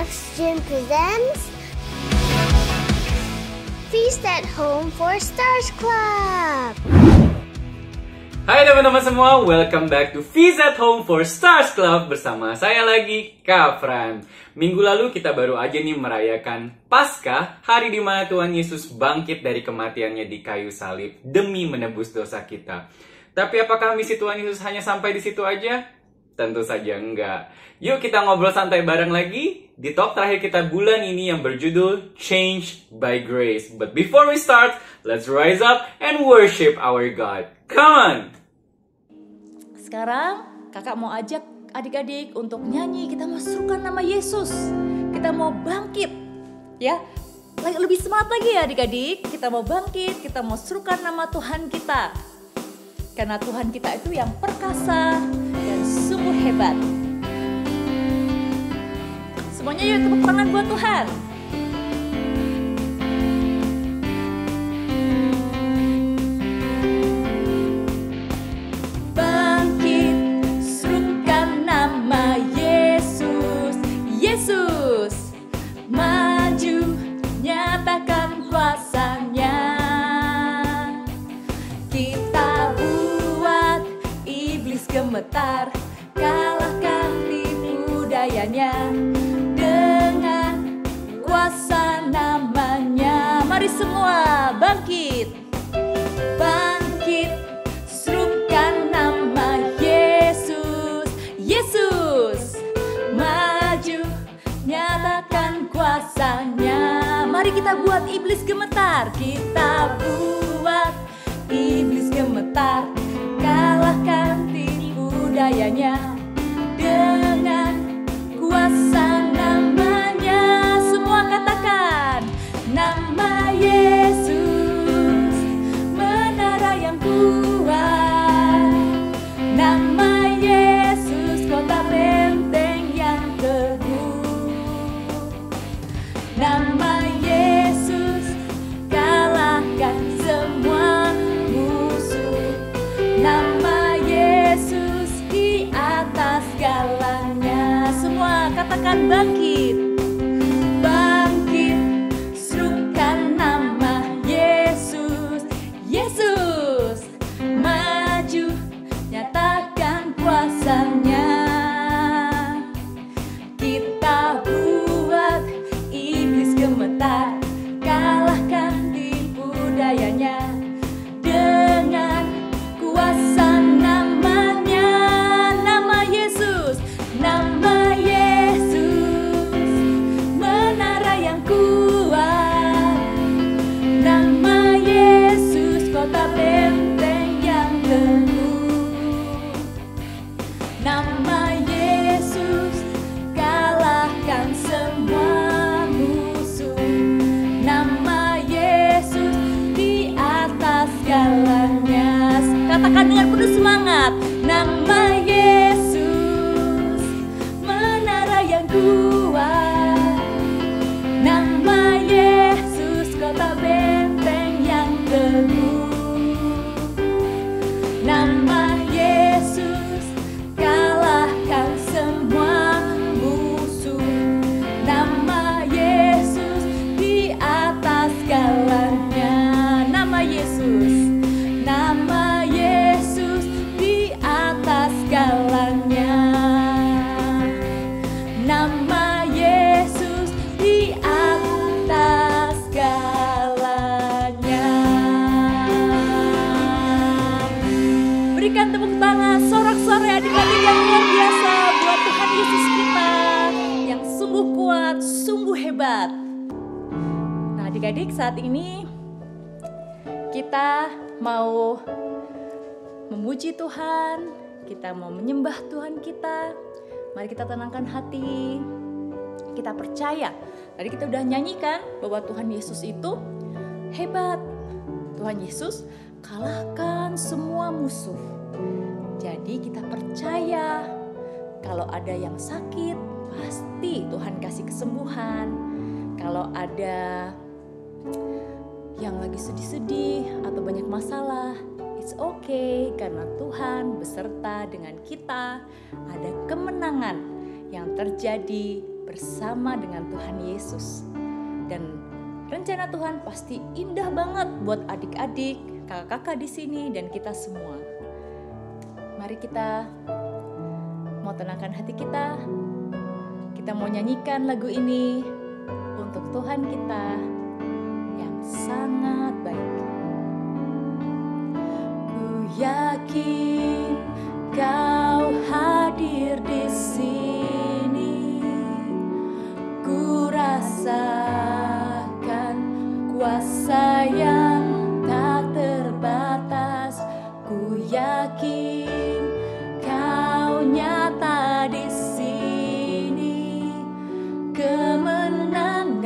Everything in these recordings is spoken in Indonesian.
Next Gen presents Feast at Home for Stars Club. Hai teman-teman semua, welcome back to Feast at Home for Stars Club bersama saya lagi, Kak Fran. Minggu lalu kita baru aja nih merayakan Paskah, hari di mana Tuhan Yesus bangkit dari kematiannya di kayu salib demi menebus dosa kita. Tapi apakah misi Tuhan Yesus hanya sampai di situ aja? Tentu saja enggak. Yuk kita ngobrol santai bareng lagi di talk terakhir kita bulan ini yang berjudul Changed by Grace. But before we start, let's rise up and worship our God. Come on! Sekarang kakak mau ajak adik-adik untuk nyanyi. Kita mau serukan nama Yesus. Kita mau bangkit, ya. Lebih semangat lagi ya adik-adik. Kita mau bangkit, kita mau serukan nama Tuhan kita. Karena Tuhan kita itu yang perkasa dan sungguh hebat. Semuanya yuk tepuk tangan buat Tuhan. Bangkit, serukan nama Yesus. Yesus, maju, nyatakan kuasanya. Kita buat iblis gemetar, kalahkan tipu dayanya dengan kuasa namanya. Mari semua bangkit, bangkit, serukan nama Yesus. Yesus, maju, nyatakan kuasanya. Mari kita buat iblis gemetar. Kita buat iblis gemetar, kalahkan tipu dayanya dengan kuasa namanya. Semua katakan nama Yesus, menara yang kuat. Nama Yesus, kota benteng yang teguh. Nama Yesus, kalahkan semua musuh. Nama Yesus di atas segalanya. Semua katakan bangkit, bangkit, serukan nama Yesus. Yesus, maju, nyatakan kuasanya. Kita buat iblis gemetar, kalahkan tipu dayanya dengan kuasa namanya. Nama Yesus, nama Yesus, menara yang kuat. Nama Yesus, kota benteng yang teguh. Nama Yesus, kalahkan semua musuh. Nama Yesus di atas segalanya. Katakan dengan penuh semangat. Nama Yesus, menara yang kuat. Nama Yesus, kota benteng yang teguh. Nama Yesus, kalahkan semua musuh. Nama Yesus di atas segalanya. Nama Yesus, nama Yesus di atas segalanya. Nama Yesus di atas segalanya. Berikan tepuk tangan sorak-sorai adik-adik yang luar biasa buat Tuhan Yesus kita yang sungguh kuat, sungguh hebat. Nah adik-adik, saat ini kita mau memuji Tuhan, kita mau menyembah Tuhan kita. Mari kita tenangkan hati, kita percaya. Tadi kita udah nyanyikan bahwa Tuhan Yesus itu hebat. Tuhan Yesus kalahkan semua musuh. Jadi kita percaya kalau ada yang sakit, pasti Tuhan kasih kesembuhan. Kalau ada yang lagi sedih-sedih atau banyak masalah, it's okay karena Tuhan beserta dengan kita. Ada kemenangan yang terjadi bersama dengan Tuhan Yesus. Dan rencana Tuhan pasti indah banget buat adik-adik, kakak-kakak di sini, dan kita semua. Mari kita mau tenangkan hati kita. Kita mau nyanyikan lagu ini untuk Tuhan kita yang sangat baik. Ku yakin Kau hadir di sini. Ku rasakan kuasa yang tak terbatas. Ku yakin Kau nyata di sini. Kemenangan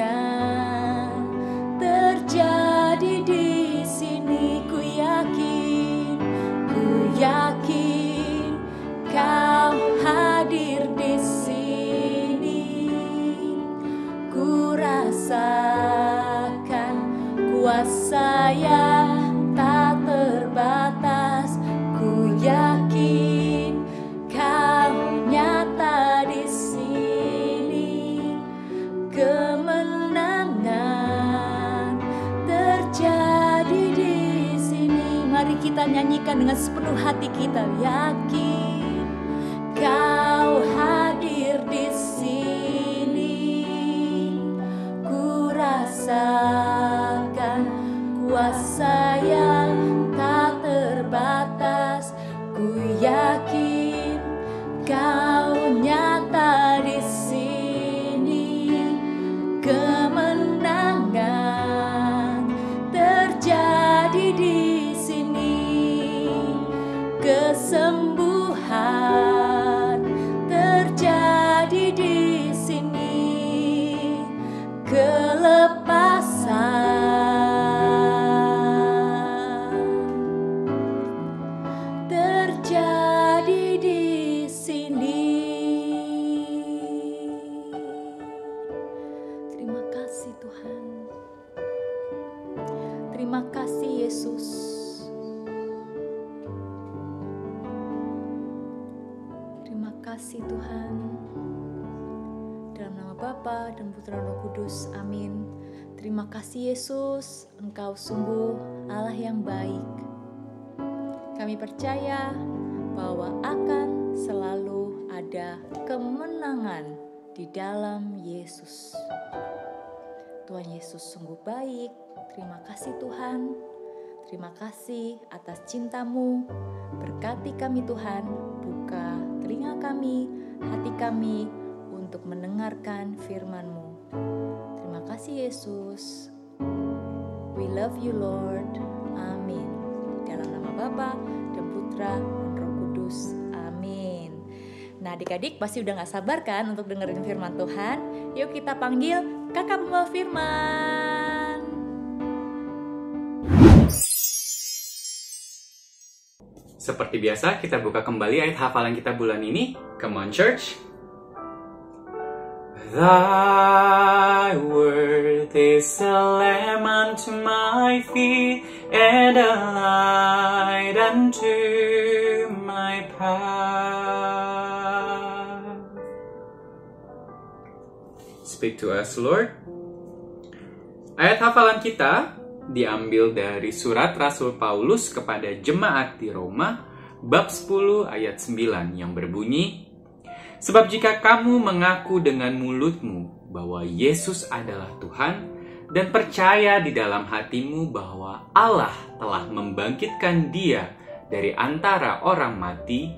terjadi di sini. Ku yakin Kau hadir di sini. Ku rasakan kuasa yang tak terbatas. Ku yakin Kau nyata di sini. Kemenangan terjadi di sini. Mari kita nyanyikan dengan sepenuh hati kita. Yakin Kau hadir di sini. Ku rasakan kuasa yang tak terbatas. Ku yakin Kau nyata di sini. Kemenangan terjadi di sini. Kesembuhan terjadi di sini. Kelepasan terjadi di sini. Terima kasih Tuhan. Terima kasih Yesus. Terima kasih Tuhan. Dalam nama Bapa dan Putra dan Roh Kudus, amin. Terima kasih Yesus, Engkau sungguh Allah yang baik. Kami percaya bahwa akan selalu ada kemenangan di dalam Yesus. Tuhan Yesus sungguh baik. Terima kasih Tuhan. Terima kasih atas cinta-Mu. Berkati kami Tuhan, buka telinga kami, hati kami untuk mendengarkan firman-Mu. Terima kasih Yesus. We love you Lord. Amin. Dalam nama Bapa dan Putra dan Roh Kudus. Amin. Nah adik-adik pasti udah gak sabar kan untuk dengerin firman Tuhan. Yuk kita panggil kakak pembawa firman. Seperti biasa, kita buka kembali ayat hafalan kita bulan ini. Come on, church. Thy word is a lamp unto my feet and a light unto my path. Speak to us, Lord. Ayat hafalan kita diambil dari surat Rasul Paulus kepada jemaat di Roma, bab 10 ayat 9 yang berbunyi, sebab jika kamu mengaku dengan mulutmu bahwa Yesus adalah Tuhan dan percaya di dalam hatimu bahwa Allah telah membangkitkan Dia dari antara orang mati,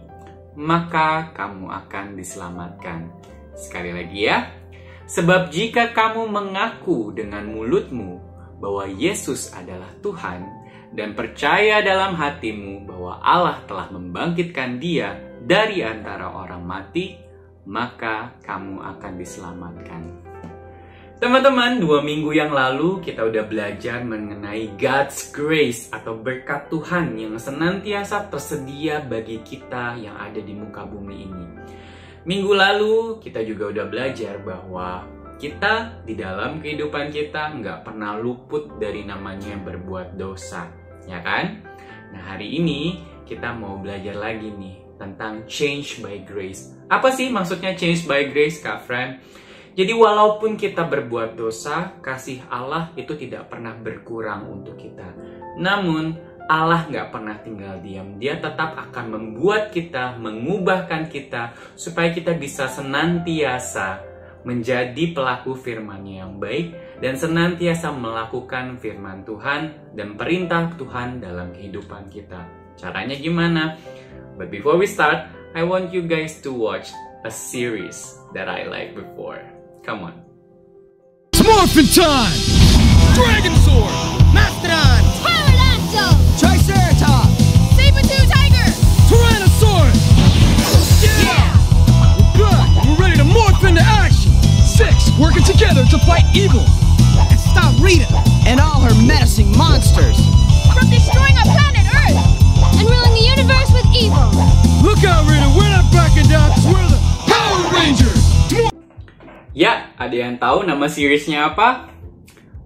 maka kamu akan diselamatkan. Sekali lagi ya, sebab jika kamu mengaku dengan mulutmu bahwa Yesus adalah Tuhan dan percaya dalam hatimu bahwa Allah telah membangkitkan Dia dari antara orang mati, maka kamu akan diselamatkan. Teman-teman, 2 minggu yang lalu kita udah belajar mengenai God's grace atau berkat Tuhan yang senantiasa tersedia bagi kita yang ada di muka bumi ini. Minggu lalu kita juga udah belajar bahwa kita di dalam kehidupan kita nggak pernah luput dari namanya berbuat dosa, ya kan? Nah hari ini kita mau belajar lagi nih tentang change by grace. Apa sih maksudnya change by grace, Kak Fran? Jadi walaupun kita berbuat dosa, kasih Allah itu tidak pernah berkurang untuk kita. Namun Allah nggak pernah tinggal diam. Dia tetap akan membuat kita, mengubahkan kita, supaya kita bisa senantiasa menjadi pelaku firman-Nya yang baik, dan senantiasa melakukan firman Tuhan dan perintah Tuhan dalam kehidupan kita. Caranya gimana? But before we start, I want you guys to watch a series that I like before. Come on. It's Morphin time! Dragon Sword! Mastodon! Pterodactyl! Triceratops! Saber-tooth tiger! Tyrannosaurus! Yeah! We're back! We're ready to morph into action! 6 working together to fight evil! And stop Rita and all her menacing monsters! From destroying our planet Earth! And ruling the universe with evil! Look out, Rita! We're not backing down because we're the Power Rangers! Ya, ada yang tahu nama seriesnya apa?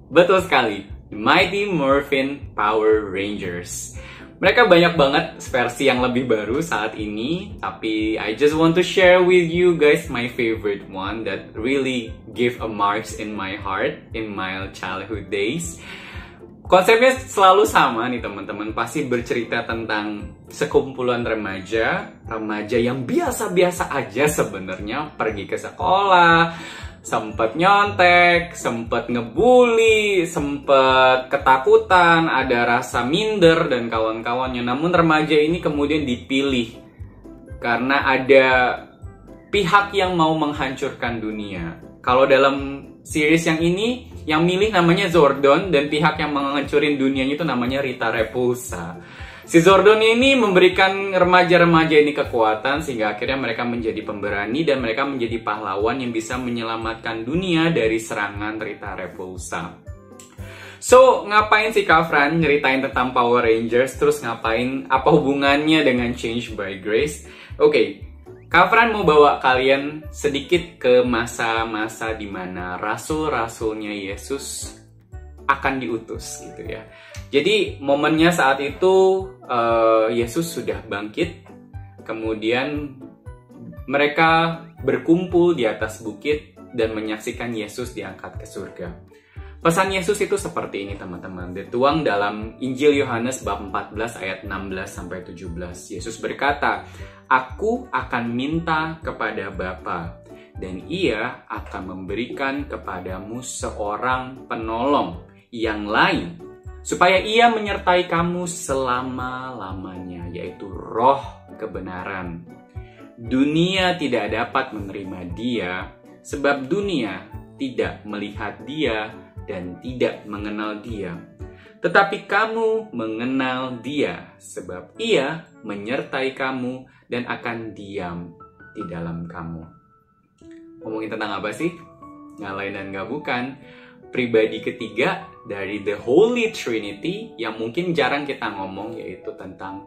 Betul sekali, The Mighty Morphin Power Rangers. Mereka banyak banget versi yang lebih baru saat ini, tapi I just want to share with you guys my favorite one that really give a marks in my heart in my childhood days. Konsepnya selalu sama nih teman-teman, pasti bercerita tentang sekumpulan remaja yang biasa-biasa aja sebenarnya, pergi ke sekolah, sempet nyontek, sempet ngebully, sempet ketakutan, ada rasa minder dan kawan-kawannya. Namun remaja ini kemudian dipilih karena ada pihak yang mau menghancurkan dunia. Kalau dalam series yang ini, yang milih namanya Zordon, dan pihak yang menghancurin dunianya itu namanya Rita Repulsa. Si Zordon ini memberikan remaja-remaja ini kekuatan sehingga akhirnya mereka menjadi pemberani dan mereka menjadi pahlawan yang bisa menyelamatkan dunia dari serangan Rita Repulsa. So, ngapain sih Kak Fran nyeritain tentang Power Rangers, terus ngapain, apa hubungannya dengan Change by Grace? Oke, Kak Fran mau bawa kalian sedikit ke masa-masa di mana rasul-rasulnya Yesus akan diutus gitu ya. Jadi momennya saat itu Yesus sudah bangkit, kemudian mereka berkumpul di atas bukit dan menyaksikan Yesus diangkat ke surga. Pesan Yesus itu seperti ini teman-teman, dituang dalam Injil Yohanes bab 14 ayat 16-17. Yesus berkata, "Aku akan minta kepada Bapa, dan Ia akan memberikan kepadamu seorang penolong yang lain, supaya Ia menyertai kamu selama-lamanya, yaitu Roh kebenaran. Dunia tidak dapat menerima Dia, sebab dunia tidak melihat Dia dan tidak mengenal Dia. Tetapi kamu mengenal Dia, sebab Ia menyertai kamu dan akan diam di dalam kamu." Ngomongin tentang apa sih? Nggak lain dan nggak bukan, pribadi ketiga dari The Holy Trinity yang mungkin jarang kita ngomong, yaitu tentang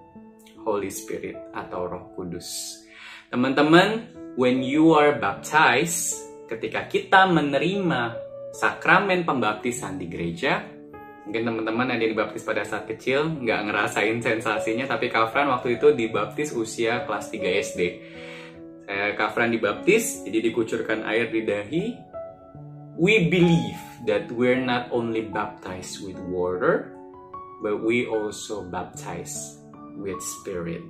Holy Spirit atau Roh Kudus. Teman-teman, when you are baptized, ketika kita menerima sakramen pembaptisan di gereja, mungkin teman-teman ada yang dibaptis pada saat kecil, nggak ngerasain sensasinya, tapi Kak Fran waktu itu dibaptis usia kelas 3 SD. Kak Fran dibaptis, jadi dikucurkan air di dahi. We believe that we're not only baptized with water, but we also baptized with Spirit.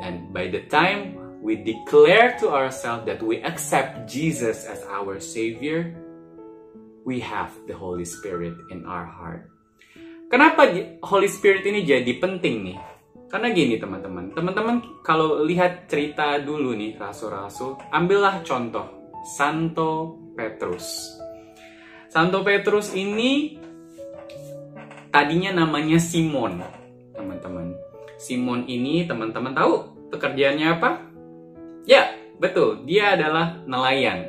And by the time we declare to ourselves that we accept Jesus as our Savior, we have the Holy Spirit in our heart. Kenapa Holy Spirit ini jadi penting nih? Karena gini teman-teman. Teman-teman kalau lihat cerita dulu nih rasul-rasul, ambillah contoh Santo Petrus. Santo Petrus ini tadinya namanya Simon, teman-teman. Simon ini teman-teman tahu pekerjaannya apa? Ya, betul. Dia adalah nelayan,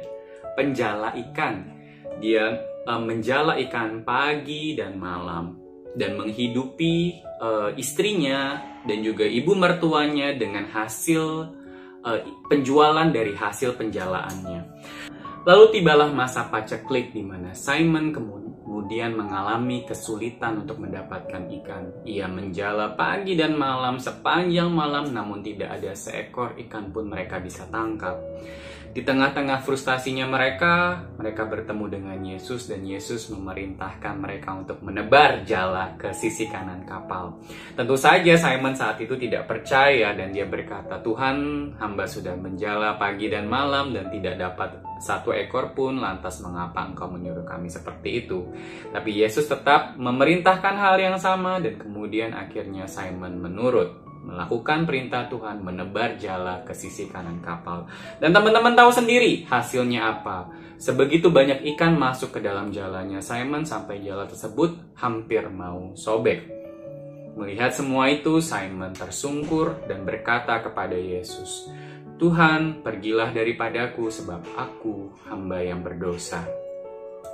penjala ikan. Dia menjala ikan pagi dan malam dan menghidupi istrinya dan juga ibu mertuanya dengan hasil penjualan dari hasil penjalaannya. Lalu tibalah masa paceklik di mana Simon kemudian mengalami kesulitan untuk mendapatkan ikan. Ia menjala pagi dan malam sepanjang malam, namun tidak ada seekor ikan pun mereka bisa tangkap. Di tengah-tengah frustasinya mereka bertemu dengan Yesus dan Yesus memerintahkan mereka untuk menebar jala ke sisi kanan kapal. Tentu saja Simon saat itu tidak percaya dan dia berkata, "Tuhan, hamba sudah menjala pagi dan malam dan tidak dapat satu ekor pun, lantas mengapa Engkau menyuruh kami seperti itu?" Tapi Yesus tetap memerintahkan hal yang sama dan kemudian akhirnya Simon menurut, melakukan perintah Tuhan, menebar jala ke sisi kanan kapal. Dan teman-teman tahu sendiri hasilnya apa. Sebegitu banyak ikan masuk ke dalam jalanya Simon sampai jala tersebut hampir mau sobek. Melihat semua itu, Simon tersungkur dan berkata kepada Yesus, "Tuhan, pergilah daripadaku sebab aku hamba yang berdosa."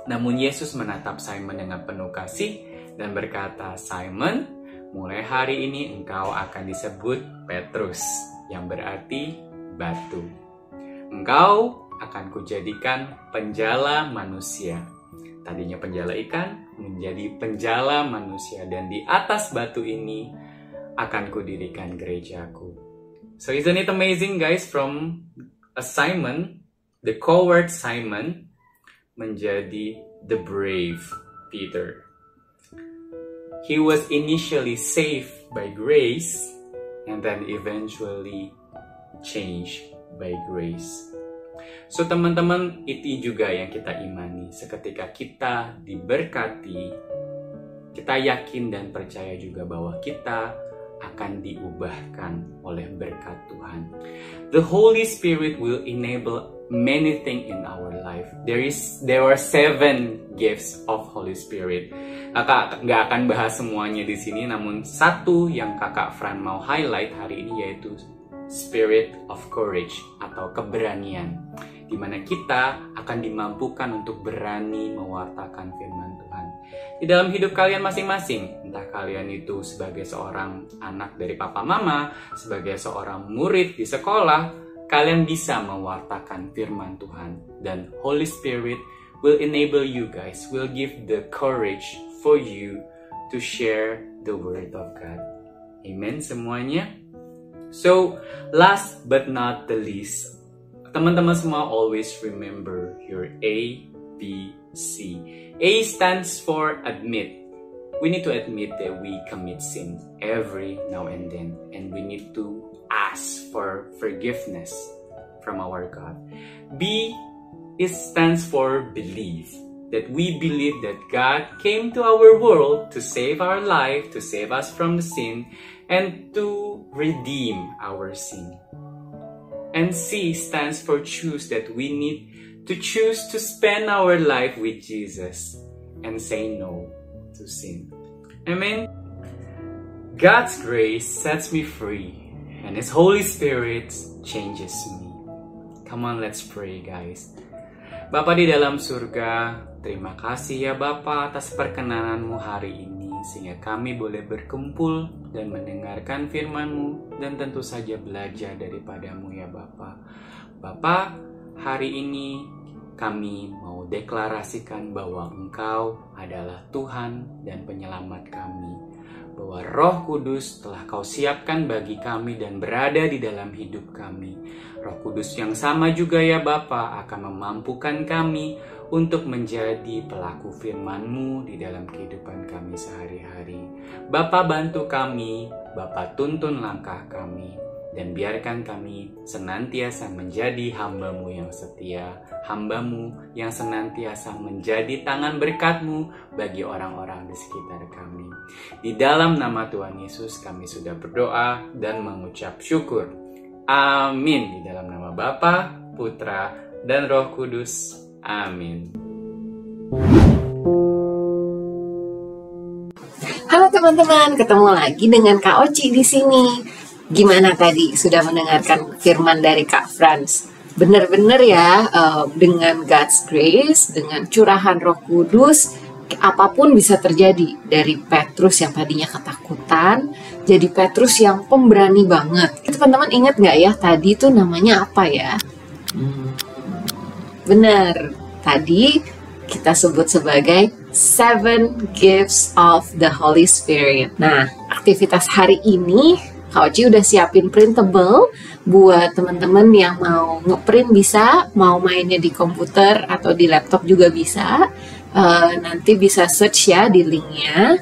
Namun Yesus menatap Simon dengan penuh kasih dan berkata, "Simon, mulai hari ini engkau akan disebut Petrus, yang berarti batu. Engkau akan kujadikan penjala manusia." Tadinya penjala ikan menjadi penjala manusia, dan di atas batu ini akan kudirikan gerejaku. So isn't it amazing, guys? From a Simon, the coward Simon, menjadi the brave Peter. He was initially saved by grace and then eventually changed by grace. So teman-teman, itu juga yang kita imani. Seketika kita diberkati, kita yakin dan percaya juga bahwa kita akan diubahkan oleh berkat Tuhan. The Holy Spirit will enable many things in our life. There are 7 gifts of Holy Spirit. Kakak nggak akan bahas semuanya di sini, namun satu yang Kakak Fran mau highlight hari ini yaitu Spirit of Courage atau keberanian, di mana kita akan dimampukan untuk berani mewartakan firman Tuhan di dalam hidup kalian masing-masing. Entah kalian itu sebagai seorang anak dari papa mama, sebagai seorang murid di sekolah, kalian bisa mewartakan firman Tuhan, dan Holy Spirit will enable you guys, will give the courage for you to share the word of God. Amen semuanya. So, last but not the least, teman-teman semua always remember your A, B, C. A stands for admit. We need to admit that we commit sin every now and then, and we need to ask for forgiveness from our God. B, it stands for believe. That we believe that God came to our world to save our life, to save us from the sin, and to redeem our sin. And C stands for choose, that we need to choose to spend our life with Jesus and say no to sin. Amen. God's grace sets me free, and His Holy Spirit changes me. Come on, let's pray, guys. Bapa di dalam surga, terima kasih ya Bapa atas perkenananmu hari ini, sehingga kami boleh berkumpul dan mendengarkan firman-Mu dan tentu saja belajar daripadamu ya Bapa. Bapa, hari ini kami mau deklarasikan bahwa Engkau adalah Tuhan dan penyelamat kami, bahwa Roh Kudus telah Kau siapkan bagi kami dan berada di dalam hidup kami. Roh Kudus yang sama juga ya Bapa akan memampukan kami untuk menjadi pelaku firman-Mu di dalam kehidupan kami sehari-hari. Bapa, bantu kami, Bapa tuntun langkah kami, dan biarkan kami senantiasa menjadi hamba-Mu yang setia, hamba-Mu yang senantiasa menjadi tangan berkat-Mu bagi orang-orang di sekitar kami. Di dalam nama Tuhan Yesus kami sudah berdoa dan mengucap syukur. Amin. Di dalam nama Bapa, Putra, dan Roh Kudus. Amin. Halo teman-teman, ketemu lagi dengan Kak Oci di sini. Gimana tadi? Sudah mendengarkan firman dari Kak Frans? Benar-benar ya, dengan God's grace, dengan curahan Roh Kudus, apapun bisa terjadi. Dari Petrus yang tadinya ketakutan, jadi Petrus yang pemberani banget. Teman-teman ingat nggak ya, tadi itu namanya apa ya? Benar, tadi kita sebut sebagai 7 gifts of the Holy Spirit. Nah, aktivitas hari ini Kak Oci udah siapin printable buat teman-teman yang mau ngeprint bisa, mau mainnya di komputer atau di laptop juga bisa. Nanti bisa search ya di linknya.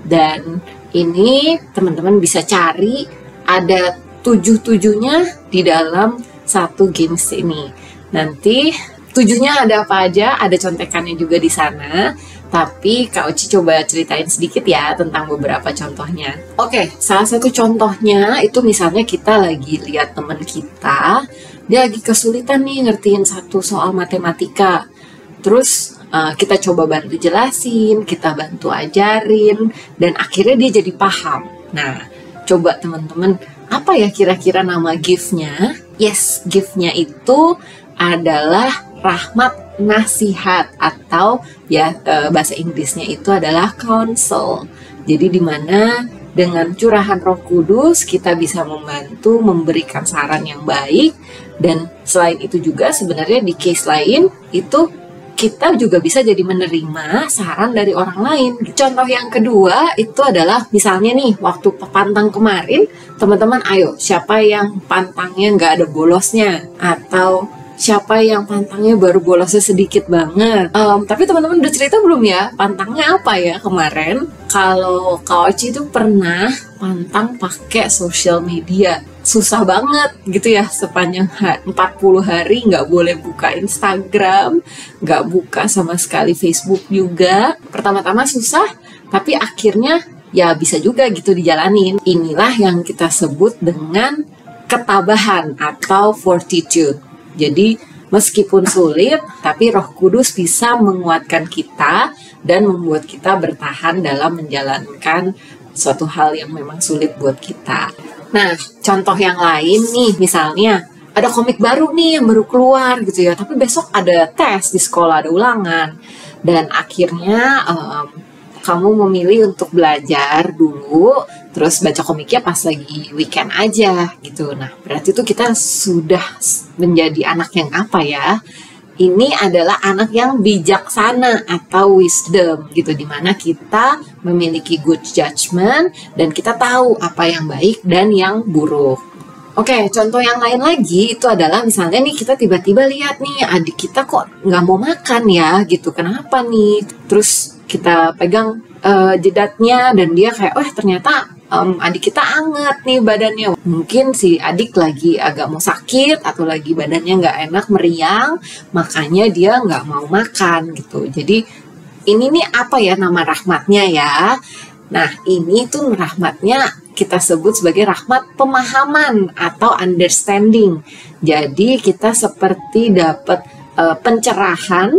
Dan ini teman-teman bisa cari, ada 7-7-nya di dalam satu games ini. Nanti 7-nya ada apa aja, ada contekannya juga di sana. Tapi Kak Oci coba ceritain sedikit ya tentang beberapa contohnya. Oke, salah satu contohnya itu misalnya kita lagi lihat teman kita, dia lagi kesulitan nih ngertiin satu soal matematika. Terus kita coba bantu jelasin, kita bantu ajarin, dan akhirnya dia jadi paham. Nah, coba teman-teman, apa ya kira-kira nama gift-nya? Yes, gift-nya itu adalah rahmat nasihat, atau ya bahasa Inggrisnya itu adalah counsel. Jadi dimana dengan curahan Roh Kudus kita bisa membantu memberikan saran yang baik. Dan selain itu juga sebenarnya di case lain itu kita juga bisa jadi menerima saran dari orang lain. Contoh yang kedua itu adalah misalnya nih waktu pantang kemarin, teman-teman ayo siapa yang pantangnya nggak ada bolosnya, atau siapa yang pantangnya baru bolosnya sedikit banget. Tapi teman-teman udah cerita belum ya pantangnya apa ya kemarin? Kalau Kak Oci itu pernah pantang pakai social media. Susah banget gitu ya, sepanjang 40 hari nggak boleh buka Instagram, nggak buka sama sekali Facebook juga. Pertama-tama susah, tapi akhirnya ya bisa juga gitu dijalanin. Inilah yang kita sebut dengan ketabahan atau fortitude. Jadi meskipun sulit, tapi Roh Kudus bisa menguatkan kita dan membuat kita bertahan dalam menjalankan suatu hal yang memang sulit buat kita. Nah, contoh yang lain nih, misalnya ada komik baru nih yang baru keluar gitu ya, tapi besok ada tes di sekolah, ada ulangan, dan akhirnya kamu memilih untuk belajar dulu, terus baca komiknya pas lagi weekend aja gitu. Nah, berarti itu kita sudah menjadi anak yang apa ya? Ini adalah anak yang bijaksana atau wisdom gitu, dimana kita memiliki good judgment dan kita tahu apa yang baik dan yang buruk. Oke, contoh yang lain lagi itu adalah misalnya nih kita tiba-tiba lihat nih adik kita kok nggak mau makan ya gitu, kenapa nih? Terus kita pegang jidatnya dan dia kayak, ternyata adik kita anget nih badannya. Mungkin si adik lagi agak mau sakit atau lagi badannya nggak enak, meriang, makanya dia nggak mau makan gitu. Jadi ini nih apa ya nama rahmatnya ya? Nah, ini tuh rahmatnya kita sebut sebagai rahmat pemahaman atau understanding. Jadi kita seperti dapat pencerahan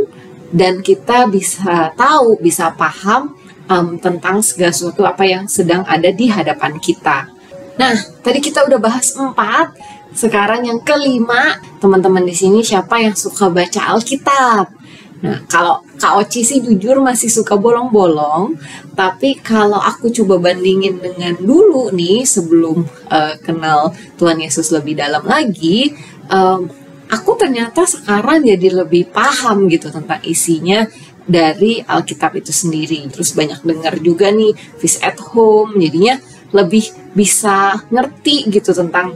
dan kita bisa tahu, bisa paham tentang segala sesuatu apa yang sedang ada di hadapan kita. Nah, tadi kita udah bahas 4, sekarang yang kelima, teman-teman di sini siapa yang suka baca Alkitab? Nah, kalau Kak Oci sih jujur masih suka bolong-bolong, tapi kalau aku coba bandingin dengan dulu nih sebelum kenal Tuhan Yesus lebih dalam lagi, aku ternyata sekarang jadi lebih paham gitu tentang isinya dari Alkitab itu sendiri. Terus banyak dengar juga nih Feast at Home, jadinya lebih bisa ngerti gitu tentang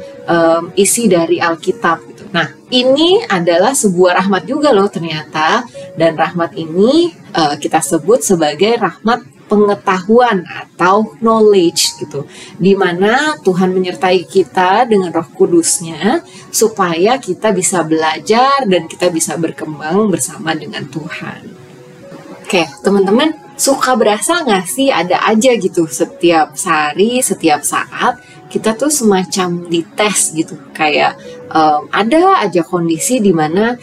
isi dari Alkitab gitu. Nah, ini adalah sebuah rahmat juga loh ternyata, dan rahmat ini kita sebut sebagai rahmat pengetahuan atau knowledge gitu, dimana Tuhan menyertai kita dengan Roh Kudusnya supaya kita bisa belajar dan kita bisa berkembang bersama dengan Tuhan. Oke, teman-teman, suka berasa nggak sih ada aja gitu setiap hari, setiap saat kita tuh semacam dites gitu, kayak ada aja kondisi di mana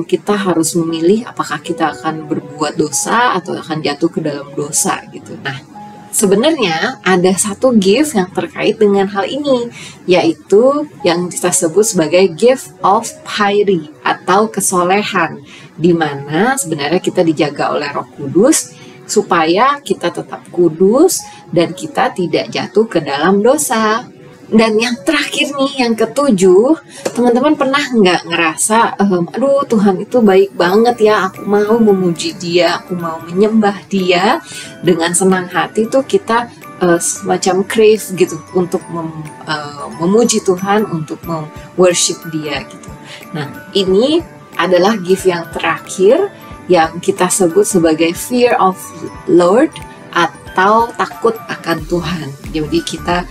kita harus memilih apakah kita akan berbuat dosa atau akan jatuh ke dalam dosa gitu. Nah, sebenarnya ada satu gift yang terkait dengan hal ini, yaitu yang kita sebut sebagai gift of piety atau kesolehan, di mana sebenarnya kita dijaga oleh Roh Kudus supaya kita tetap kudus dan kita tidak jatuh ke dalam dosa. Dan yang terakhir nih, yang ketujuh, teman-teman pernah nggak ngerasa, aduh Tuhan itu baik banget ya, aku mau memuji dia, aku mau menyembah dia dengan senang hati tuh kita semacam crave gitu untuk memuji Tuhan, untuk worship Dia gitu. Nah, ini adalah gift yang terakhir yang kita sebut sebagai fear of Lord atau takut akan Tuhan. Jadi kita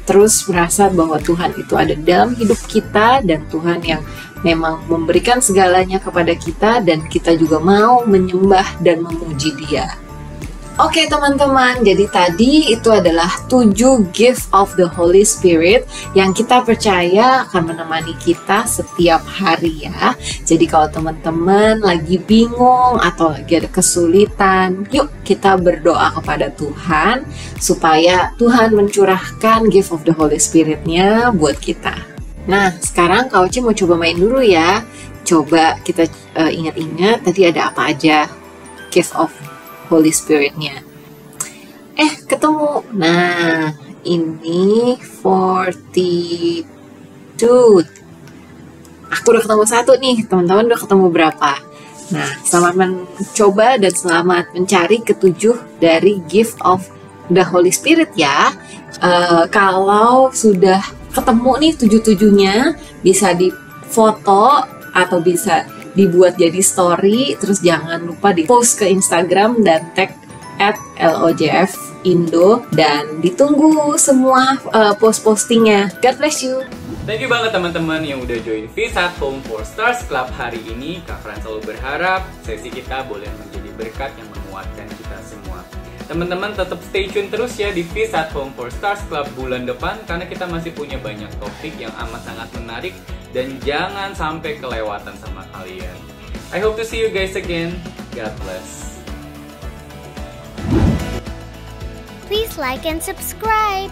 terus merasa bahwa Tuhan itu ada dalam hidup kita dan Tuhan yang memang memberikan segalanya kepada kita dan kita juga mau menyembah dan memuji Dia. Oke teman-teman, jadi tadi itu adalah 7 gift of the Holy Spirit yang kita percaya akan menemani kita setiap hari ya. Jadi kalau teman-teman lagi bingung atau lagi ada kesulitan, yuk kita berdoa kepada Tuhan supaya Tuhan mencurahkan gift of the Holy Spirit-nya buat kita. Nah, sekarang Kak Oci mau coba main dulu ya. Coba kita ingat-ingat tadi ada apa aja gift of Holy Spirit-nya. Ketemu. Nah, ini 42. Aku udah ketemu 1 nih. Teman-teman udah ketemu berapa? Nah, selamat mencoba dan selamat mencari ke-7 dari gift of the Holy Spirit ya. Kalau sudah ketemu nih 7-7-nya, bisa difoto atau bisa dibuat jadi story, terus jangan lupa di post ke Instagram dan tag @LOJF_Indo dan ditunggu semua post-postingnya. God bless you. Thank you banget teman-teman yang udah join Feast at Home for Stars Club hari ini. Kak Fran selalu berharap sesi kita boleh menjadi berkat yang menguatkan kita semua. Teman-teman tetap stay tune terus ya di Feast at Home for Stars Club bulan depan, karena kita masih punya banyak topik yang amat sangat menarik dan jangan sampai kelewatan sama kalian. I hope to see you guys again. God bless. Please like and subscribe.